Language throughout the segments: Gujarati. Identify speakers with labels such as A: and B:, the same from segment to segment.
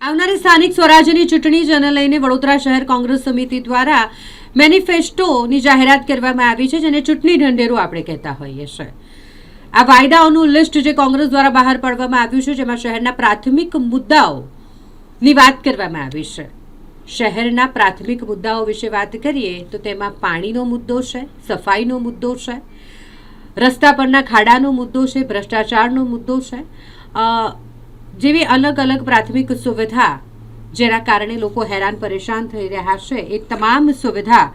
A: આવનારી સ્થાનિક સ્વરાજ્યની ચૂંટણી જેને લઈને વડોદરા શહેર કોંગ્રેસ સમિતિ દ્વારા મેનિફેસ્ટોની જાહેરાત કરવામાં આવી છે, જેને ચૂંટણી ઢંઢેરો આપણે કહેતા હોઈએ છીએ। આ વાયદાઓનું લિસ્ટ જે કોંગ્રેસ દ્વારા બહાર પાડવામાં આવ્યું છે, જેમાં શહેરના પ્રાથમિક મુદ્દાઓની વાત કરવામાં આવી છે। શહેરના પ્રાથમિક મુદ્દાઓ વિશે વાત કરીએ તો તેમાં પાણીનો મુદ્દો છે, સફાઈનો મુદ્દો છે, રસ્તા પરના ખાડાનો મુદ્દો છે, ભ્રષ્ટાચારનો મુદ્દો છે, જેવી અલગ અલગ પ્રાથમિક સુવિધા જેના કારણે લોકો હેરાન પરેશાન થઈ રહ્યા છે, એ તમામ સુવિધા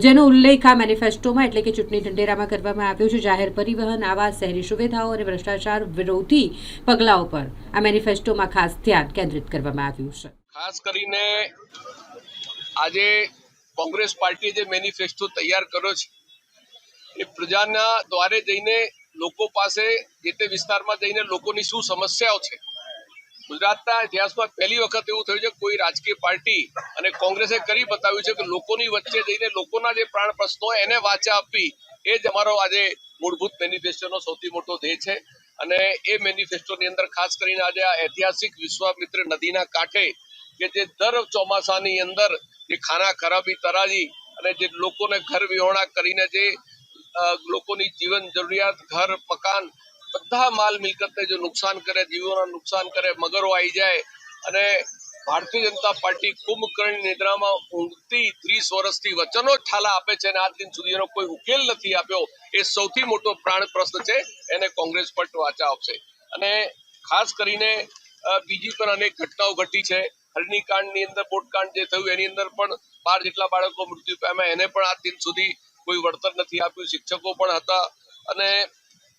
A: જેનો ઉલ્લેખ આ મેનિફેસ્ટોમાં એટલે કે ચૂંટણી ઢંઢેરામાં કરવામાં આવ્યો છે। જાહેર પરિવહન, આવાસ, શહેરી સુવિધાઓ અને ભ્રષ્ટાચાર વિરોધી પગલાઓ પર આ મેનિફેસ્ટોમાં ખાસ ધ્યાન કેન્દ્રિત કરવામાં આવ્યું છે।
B: ખાસ કરીને આજે કોંગ્રેસ પાર્ટીએ જે મેનિફેસ્ટો તૈયાર કર્યો છે એ પ્રજાના દ્વારે જઈને લોકો પાસે જે તે વિસ્તારમાં જઈને લોકોની શું સમસ્યાઓ છે, ગુજરાતના ઇતિહાસમાં પહેલી વખત એવું થયું છે કોઈ રાજકીય પાર્ટી અને કોંગ્રેસે કરી બતાવ્યું છે કે લોકોની વચ્ચે જઈને લોકોના જે પ્રાણ પ્રશ્નો હોય એને વાચા આપવી, એ જ અમારો આજે મૂળભૂત મેનિફેસ્ટોનો સૌથી મોટો ધ્યેય છે। અને એ મેનિફેસ્ટોની અંદર ખાસ કરીને આજે આ ઐતિહાસિક વિશ્વામિત્ર નદીના કાંઠે કે જે દર ચોમાસાની અંદર જે ખાના ખરાબી તરાજી અને જે લોકોને ઘર વિહોણા કરીને જે લોકોની જીવન જરૂરિયાત, ઘર, મકાન, બધા માલ મિલકતને જો નુકસાન કરે, જીવોના નુકસાન કરે, મગરો આવી જાય અને ભારતીય જનતા પાર્ટી કુંભકર્ણ નિદ્રામાં ઊંઘતી 30 વર્ષથી વચનો ઠાલા આપે છે અને આજ દિન સુધી એનો કોઈ ઉકેલ નથી આપ્યો, એ સૌથી મોટો પ્રાણ પ્રશ્ન છે, એને કોંગ્રેસ પટ વાચા આપશે। અને ખાસ કરીને બીજી પણ અનેક ઘટનાઓ ઘટી છે। હરણીકાંડની અંદર, બોટકાંડ જે થયું એની અંદર પણ 12 જેટલા બાળકો મૃત્યુ પામ્યા, એને પણ આજ દિન સુધી કોઈ વળતર નથી આપ્યું, શિક્ષકો પણ હતા। અને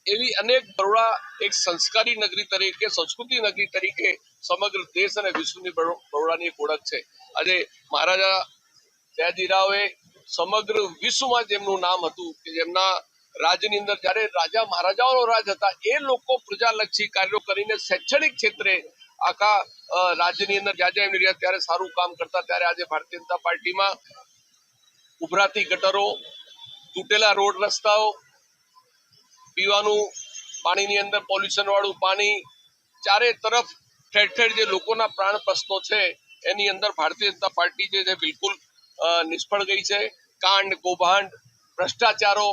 B: એવી અનેક બરોડા એક સંસ્કારી નગરી તરીકે, સંસ્કૃતિ નગરી તરીકે સમગ્ર દેશ અને વિશ્વની બરોડાની એક ઓળખ છે। આજે મહારાજા સયાજીરાવે સમગ્ર વિશ્વમાં જેમનું નામ હતું કે જેમના રાજ્યની અંદર જ્યારે રાજા મહારાજાઓનો રાજ હતા, એ લોકો પ્રજાલક્ષી કાર્યો કરીને શૈક્ષણિક ક્ષેત્રે આખા રાજ્યની અંદર જ્યાં જ્યાં એમની રહ્યા ત્યારે સારું કામ કરતા, ત્યારે આજે ભારતીય જનતા પાર્ટીમાં ઉભરાતી ગટરો, તૂટેલા રોડ રસ્તાઓ, પીવાનું પાણીની અંદર પોલ્યુશન વાળું પાણી, ચારે તરફ ઠેર ઠેર જે લોકોના પ્રાણ પ્રશ્નો છે એની અંદર ભારતીય જનતા પાર્ટી જે છે બિલકુલ નિષ્ફળ ગઈ છે। કાંડ, કૌભાંડ, ભ્રષ્ટાચારો,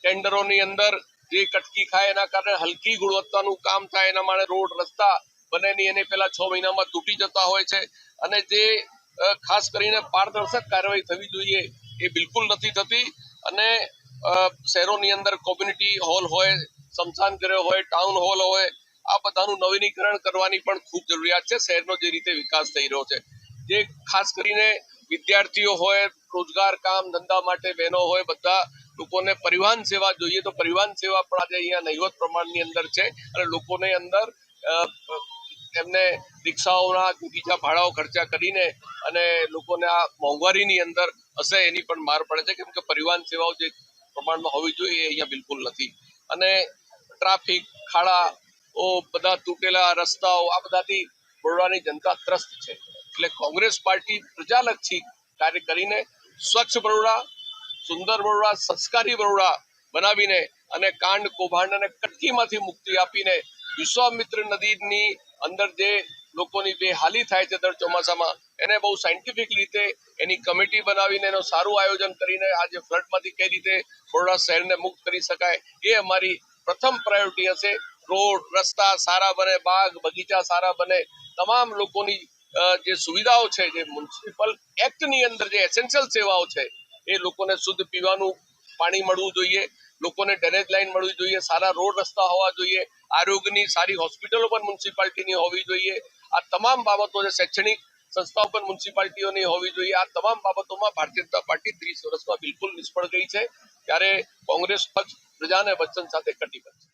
B: ટેન્ડરોની અંદર જે કટકી ખાય એના કારણે હલકી ગુણવત્તાનું કામ થાય, એના માટે રોડ રસ્તા બને નહીં, એને પેલા 6 મહિનામાં તૂટી જતા હોય છે। અને જે ખાસ કરીને પારદર્શક કાર્યવાહી થવી જોઈએ એ બિલકુલ નથી થતી। અને શહેરોની અંદર કોમ્યુનિટી હોલ હોય, સ્મશાન ગૃહ હોય, ટાઉન હોલ હોય, આ બધાનું નવીનીકરણ કરવાની પણ ખૂબ જરૂરિયાત છે। શહેરનો જે રીતે વિકાસ થઈ રહ્યો છે, જે ખાસ કરીને વિદ્યાર્થીઓ હોય, રોજગાર, કામ ધંધા માટે બહેનો હોય, બધા લોકોને પરિવહન સેવા જોઈએ તો પરિવહન સેવા પણ આજે અહીંયા નહીવત પ્રમાણની અંદર છે। અને લોકોને અંદર એમને રિક્ષાઓના બીજા ભાડાઓ ખર્ચા કરીને અને લોકોને આ મોંઘવારીની અંદર હશે એની પણ માર પડે છે, કેમ કે પરિવહન સેવાઓ જે પ્રમાણમાં હોવી જોઈએ એ અહીંયા બિલકુલ નથી। અને ટ્રાફિક, ખાડા, બધા તૂટેલા રસ્તાઓ, આ બધાથી બરોડાની જનતા ત્રસ્ત છે। એટલે કોંગ્રેસ પાર્ટી પ્રજાલક્ષી કાર્ય કરીને સ્વચ્છ બરોડા, સુંદર બરોડા, સંસ્કારી બરોડા બનાવીને અને કાંડ, કૌભાંડ અને કટકીમાંથી મુક્તિ આપીને વિશ્વામિત્ર નદીની અંદર જે લોકોની બેહાલી થાય છે દર ચોમાસામાં, એને બહુ સાયન્ટિફિક રીતે એની કમિટી બનાવીને એનું સારું આયોજન કરીને આજે ફ્લડમાંથી કઈ રીતે બરોડા શહેરને મુક્ત કરી શકાય એ અમારી પ્રથમ પ્રાયોરિટી હશે। રોડ રસ્તા સારા બને, બાગ બગીચા સારા બને, તમામ લોકોની જે સુવિધાઓ છે, જે મ્યુનિસિપલ એક્ટની અંદર જે એસેન્શિયલ સેવાઓ છે, એ લોકોને શુદ્ધ પીવાનું પાણી મળવું જોઈએ, લોકોને ડ્રેનેજ લાઈન મળવી જોઈએ, સારા રોડ રસ્તા હોવા જોઈએ, આરોગ્યની સારી હોસ્પિટલો પણ મ્યુનિસિપાલિટીની હોવી જોઈએ, આ તમામ બાબતો છે, શૈક્ષણિક સંસ્થાઓ પણ મ્યુનિસિપાલિટીઓની હોવી જોઈએ। આ તમામ બાબતોમાં ભારતીય જનતા પાર્ટી 30 વર્ષમાં બિલકુલ નિષ્ફળ ગઈ છે, ત્યારે કોંગ્રેસ પક્ષ પ્રજાને વચન સાથે કટિબદ્ધ છે।